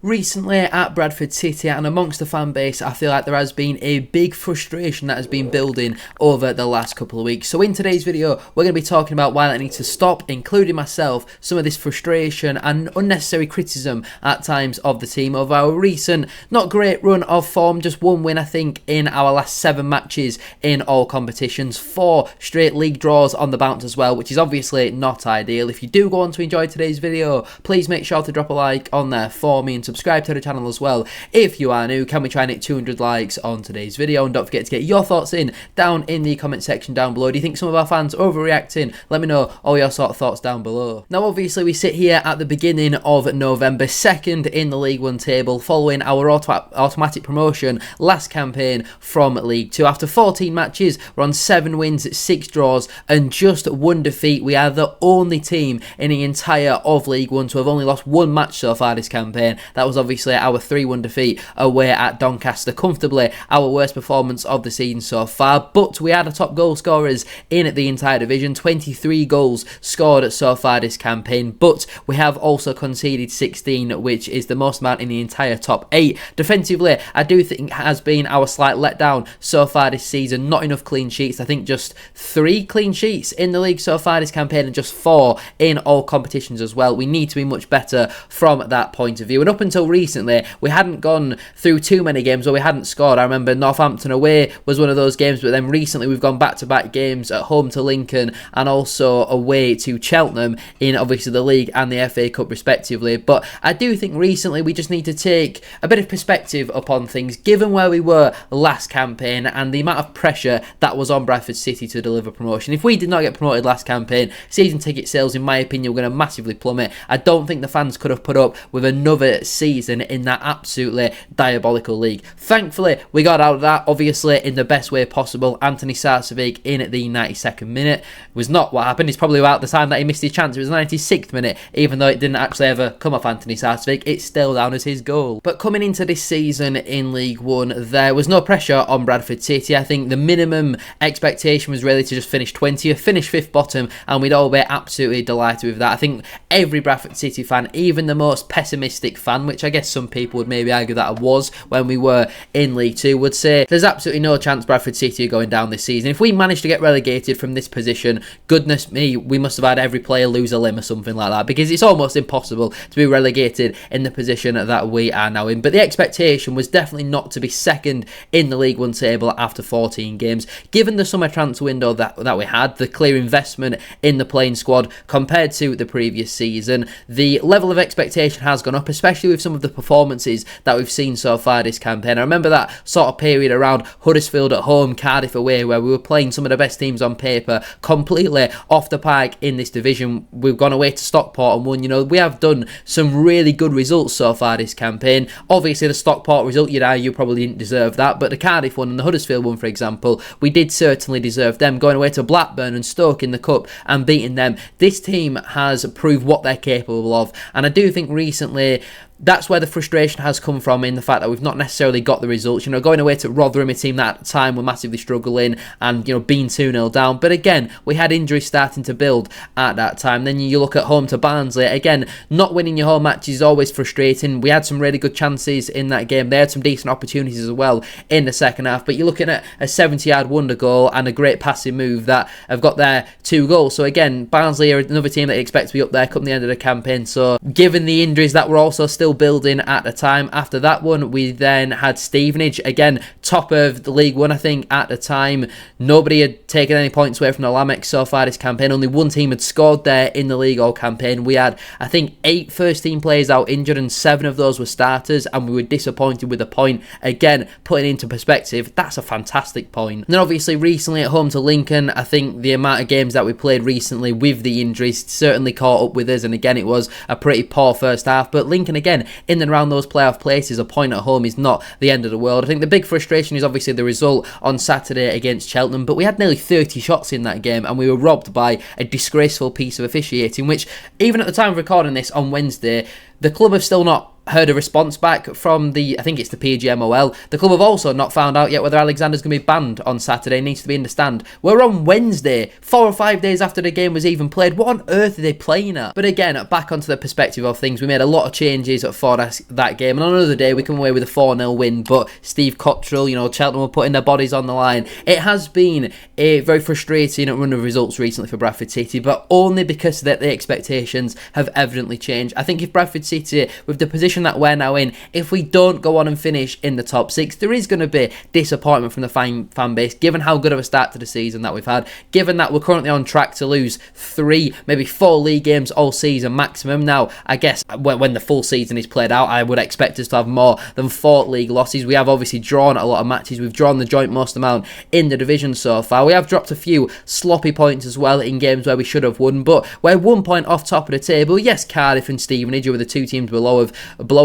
Recently at Bradford City and amongst the fan base, I feel like there has been a big frustration that has been building over the last couple of weeks. So in today's video, we're going to be talking about why that needs to stop, including myself, some of this frustration and unnecessary criticism at times of the team over our recent, not great run of form, just one win I think in our last 7 matches in all competitions, 4 straight league draws on the bounce as well, which is obviously not ideal. If you do go on to enjoy today's video, please make sure to drop a like on there for me and subscribe to the channel as well. If you are new, can we try and hit 200 likes on today's video? And don't forget to get your thoughts in down in the comment section down below. Do you think some of our fans are overreacting? Let me know all your sort of thoughts down below. Now obviously we sit here at the beginning of November, second in the League 1 table, following our automatic promotion last campaign from League 2. After 14 matches, we're on 7 wins, 6 draws and just 1 defeat. We are the only team in the entire of League 1 to have only lost 1 match so far this campaign. That was obviously our 3-1 defeat away at Doncaster, comfortably our worst performance of the season so far, but we are the top goal scorers in the entire division, 23 goals scored so far this campaign, but we have also conceded 16, which is the most amount in the entire top 8. Defensively, I do think has been our slight letdown so far this season, not enough clean sheets. I think just 3 clean sheets in the league so far this campaign and just 4 in all competitions as well. We need to be much better from that point of view, and up until recently we hadn't gone through too many games where we hadn't scored. I remember Northampton away was one of those games, but then recently we've gone back-to-back games at home to Lincoln and also away to Cheltenham in obviously the league and the FA Cup respectively. But I do think recently we just need to take a bit of perspective upon things, given where we were last campaign and the amount of pressure that was on Bradford City to deliver promotion. If we did not get promoted last campaign, season ticket sales in my opinion were going to massively plummet. I don't think the fans could have put up with another season in that absolutely diabolical league. Thankfully we got out of that, obviously in the best way possible. Anthony Sarcevic in the 92nd minute was not what happened. It's probably about the time that he missed his chance. It was the 96th minute, even though it didn't actually ever come off Anthony Sarcevic, it's still down as his goal. But coming into this season in League 1, there was no pressure on Bradford City. I think the minimum expectation was really to just finish 20th, finish 5th bottom, and we'd all be absolutely delighted with that. I think every Bradford City fan, even the most pessimistic fan, which I guess some people would maybe argue that I was when we were in League 2, would say there's absolutely no chance Bradford City are going down this season. If we manage to get relegated from this position, goodness me, we must have had every player lose a limb or something like that, because it's almost impossible to be relegated in the position that we are now in. But the expectation was definitely not to be second in the League 1 table after 14 games. Given the summer transfer window that we had, the clear investment in the playing squad compared to the previous season, the level of expectation has gone up, especially with some of the performances that we've seen so far this campaign. I remember that sort of period around Huddersfield at home, Cardiff away, where we were playing some of the best teams on paper completely off the park in this division. We've gone away to Stockport and won. You know, we have done some really good results so far this campaign. Obviously the Stockport result, you'd argue, probably didn't deserve that, but the Cardiff one and the Huddersfield one, for example, we did certainly deserve them. Going away to Blackburn and Stoke in the Cup and beating them, this team has proved what they're capable of, and I do think recently that's where the frustration has come from, in the fact that we've not necessarily got the results. You know, going away to Rotherham, a team that at the time were massively struggling and, you know, being 2-0 down. But again, we had injuries starting to build at that time. Then you look at home to Barnsley. Again, not winning your home match is always frustrating. We had some really good chances in that game. They had some decent opportunities as well in the second half. But you're looking at a 70-yard wonder goal and a great passing move that have got their 2 goals. So again, Barnsley are another team that you expect to be up there come the end of the campaign. So given the injuries that were also still building at the time, after that one we then had Stevenage, again top of the League 1 I think at the time. Nobody had taken any points away from the Lamex so far this campaign. Only one team had scored there in the league all campaign. We had I think 8 first team players out injured and 7 of those were starters, and we were disappointed with the point. Again, putting into perspective, that's a fantastic point. And then obviously recently at home to Lincoln, I think the amount of games that we played recently with the injuries certainly caught up with us, and again it was a pretty poor first half. But Lincoln again in and around those playoff places, a point at home is not the end of the world. I think the big frustration is obviously the result on Saturday against Cheltenham, but we had nearly 30 shots in that game and we were robbed by a disgraceful piece of officiating, which even at the time of recording this on Wednesday, the club have still not heard a response back from I think it's the PGMOL. The club have also not found out yet whether Alexander's going to be banned on Saturday. Needs to be in the stand. We're on Wednesday, 4 or 5 days after the game was even played. What on earth are they playing at? But again, back onto the perspective of things, we made a lot of changes for that game, and on another day we come away with a 4-0 win, but Steve Cottrell, Cheltenham were putting their bodies on the line. It has been a very frustrating run of results recently for Bradford City, but only because the expectations have evidently changed. I think if Bradford City, with the position that we're now in, if we don't go on and finish in the top 6, there is going to be disappointment from the fan base, given how good of a start to the season that we've had, given that we're currently on track to lose 3, maybe 4 league games all season maximum. Now, I guess when the full season is played out, I would expect us to have more than 4 league losses. We have obviously drawn a lot of matches. We've drawn the joint most amount in the division so far. We have dropped a few sloppy points as well in games where we should have won, but we're 1 point off top of the table. Yes, Cardiff and Stevenage, who are the 2 teams below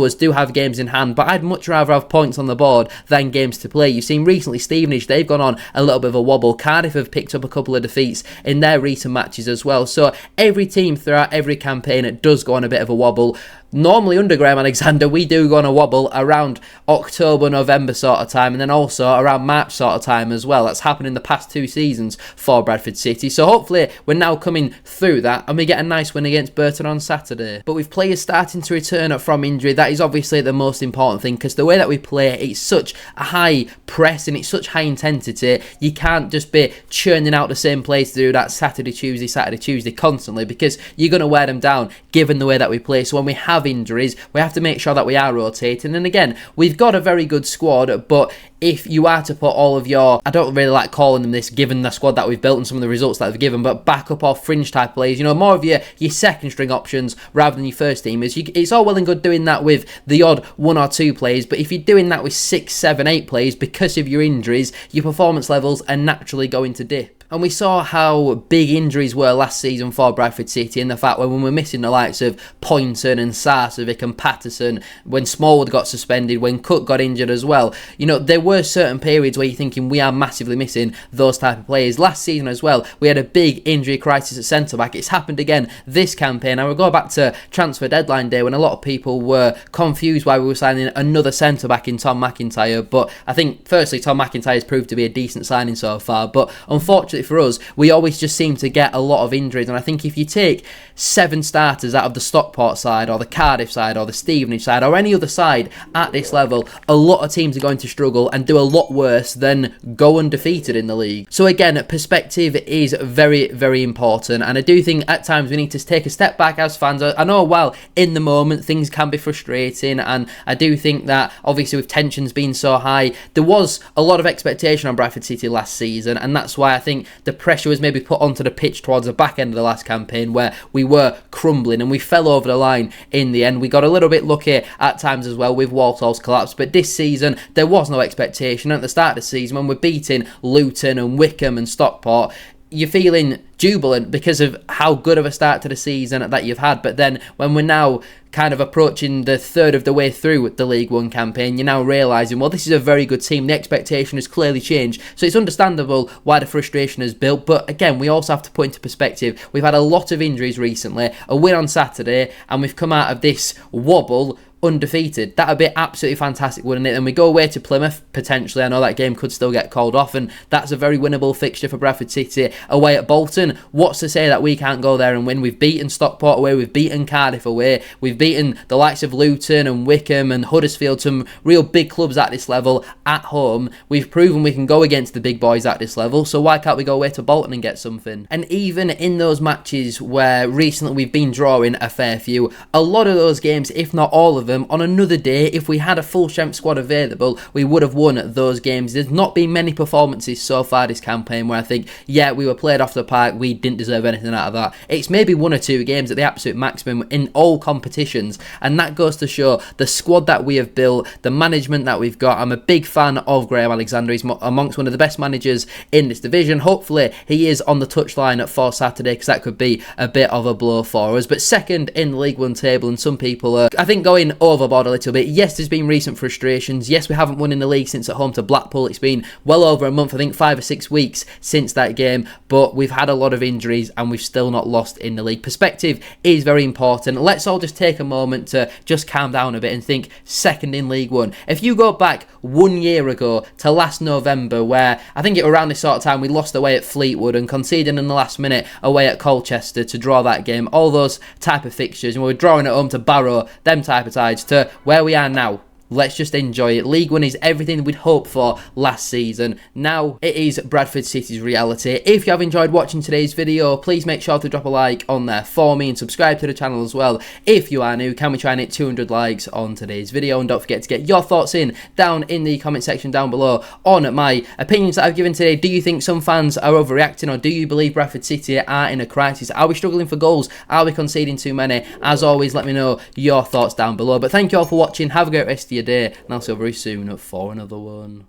us, do have games in hand, but I'd much rather have points on the board than games to play. You've seen recently Stevenage, they've gone on a little bit of a wobble. Cardiff have picked up a couple of defeats in their recent matches as well. So every team throughout every campaign, it does go on a bit of a wobble. Normally under Graham Alexander, we do go on a wobble around October, November sort of time, and then also around March sort of time as well. That's happened in the past 2 seasons for Bradford City. So hopefully we're now coming through that and we get a nice win against Burton on Saturday. But with players starting to return from injury, that is obviously the most important thing, because the way that we play, it's such a high press and it's such high intensity. You can't just be churning out the same plays to do that Saturday, Tuesday constantly, because you're going to wear them down given the way that we play. So when we have injuries, we have to make sure that we are rotating. And again, we've got a very good squad, but if you are to put all of your, I don't really like calling them this given the squad that we've built and some of the results that they've given, but backup or fringe type players, more of your second string options rather than your first teamers. It's all well and good doing that with the odd 1 or 2 players, but if you're doing that with 6, 7, 8 players, because of your injuries, your performance levels are naturally going to dip. And we saw how big injuries were last season for Bradford City, and the fact when we're missing the likes of Poynton and Sarcevic and Patterson, when Smallwood got suspended, when Cook got injured as well. There were certain periods where you're thinking we are massively missing those type of players. Last season as well, we had a big injury crisis at centre-back. It's happened again this campaign. I will go back to transfer deadline day when a lot of people were confused why we were signing another centre-back in Tom McIntyre. But I think, firstly, Tom McIntyre has proved to be a decent signing so far. But unfortunately for us, we always just seem to get a lot of injuries, and I think if you take 7 starters out of the Stockport side or the Cardiff side or the Stevenage side or any other side at this level, a lot of teams are going to struggle and do a lot worse than go undefeated in the league. So again, perspective is very, very important, and I do think at times we need to take a step back as fans. I know while in the moment things can be frustrating, and I do think that obviously with tensions being so high, there was a lot of expectation on Bradford City last season, and that's why I think the pressure was maybe put onto the pitch towards the back end of the last campaign where we were crumbling and we fell over the line in the end. We got a little bit lucky at times as well with Walsall's collapse, but this season there was no expectation. At the start of the season, when we're beating Luton and Wickham and Stockport, you're feeling jubilant because of how good of a start to the season that you've had. But then when we're now kind of approaching the third of the way through the League One campaign, you're now realising, well, this is a very good team. The expectation has clearly changed. So it's understandable why the frustration has built. But again, we also have to put into perspective, we've had a lot of injuries recently, a win on Saturday, and we've come out of this wobble undefeated. That would be absolutely fantastic, wouldn't it? And we go away to Plymouth, potentially. I know that game could still get called off, and that's a very winnable fixture for Bradford City. Away at Bolton, what's to say that we can't go there and win? We've beaten Stockport away, we've beaten Cardiff away, we've beaten the likes of Luton and Wickham and Huddersfield, some real big clubs at this level at home. We've proven we can go against the big boys at this level, so why can't we go away to Bolton and get something? And even in those matches where recently we've been drawing a fair few, a lot of those games, if not all of them, on another day, if we had a full strength squad available, we would have won those games. There's not been many performances so far this campaign where I think, yeah, we were played off the park, we didn't deserve anything out of that. It's maybe 1 or 2 games at the absolute maximum in all competitions, and that goes to show the squad that we have built, the management that we've got. I'm a big fan of Graham Alexander. He's amongst one of the best managers in this division. Hopefully he is on the touchline for Saturday, because that could be a bit of a blow for us. But second in the League One table, and some people are, I think, going overboard a little bit. Yes, there's been recent frustrations. Yes, we haven't won in the league since at home to Blackpool. It's been well over a month, I think 5 or 6 weeks since that game, but we've had a lot of injuries and we've still not lost in the league. Perspective is very important. Let's all just take a moment to just calm down a bit and think second in League One. If you go back 1 year ago to last November, where I think it was around this sort of time we lost away at Fleetwood and conceded in the last minute away at Colchester to draw that game, all those type of fixtures, and we were drawing at home to Barrow, them type of sides, to where we are now. Let's just enjoy it. League One is everything we'd hoped for last season. Now it is Bradford City's reality. If you have enjoyed watching today's video, please make sure to drop a like on there for me and subscribe to the channel as well. If you are new, can we try and hit 200 likes on today's video? And don't forget to get your thoughts in down in the comment section down below on my opinions that I've given today. Do you think some fans are overreacting, or do you believe Bradford City are in a crisis? Are we struggling for goals? Are we conceding too many? As always, let me know your thoughts down below. But thank you all for watching. Have a great rest of your day, and I'll see you very soon for another one.